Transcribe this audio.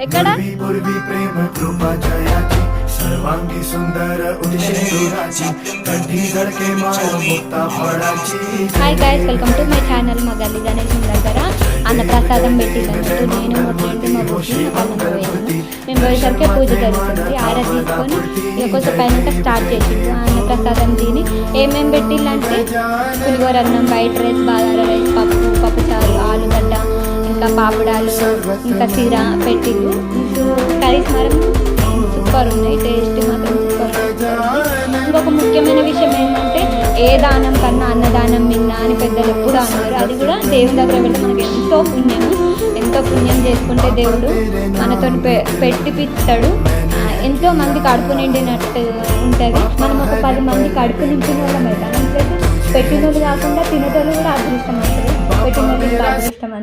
ఎక్కడ प्रेम कृपा जयाची सर्वांगी सुंदर उदिशेराची कंठी धडके माया मुक्ता फळाची. Hi guys, welcome to my channel. మా గల్లీ గణేశం దగ్గర అన్నప్రసాదం పెట్టిందంటూ నేను మా ఫ్రెండ్ మా బుద్ధి మేము పోయేసరికి పూజ జరుగుతుంది. ఆర తీసుకొని ఇక కొంచెం పైన స్టార్ట్ చేసిండు. అన్నప్రసాదం తిని ఏమేమి పెట్టిందంటే పులిగోర అన్నం, వైట్ రైస్, బాదార రైస్, పప్పుచారు, ఆలుగడ్డ, ఇంకా పాపడాలు, ఇంకా సిర పెట్టిండు. కర్రీస్ మాత్రం సూపర్ ఉన్నాయి, టేస్ట్ మాత్రం సూపర్ ఉంది. ఇంకొక ముఖ్యమైన విషయం ఏంటంటే ఏ దానం కన్నా అన్నదానం మిన్న అని పెద్దలు ఎప్పుడు అన్నారు. అది కూడా దేవుని దగ్గర పెడితే మనకి ఎంతో పుణ్యం చేసుకుంటే దేవుడు మనతో పెట్టిపిస్తాడు. ఎంతో మంది కడుపు నిండినట్టు ఉంటుంది. మనం ఒక 10 మంది కడుపు నింపిన వాళ్ళం అవుతాం. అంతే పెట్టినోళ్ళు కాకుండా తినేటోళ్ళు కూడా అదృష్టం అవుతుంది. పెట్టినోళ్ళు ఇంకా అదృష్టం.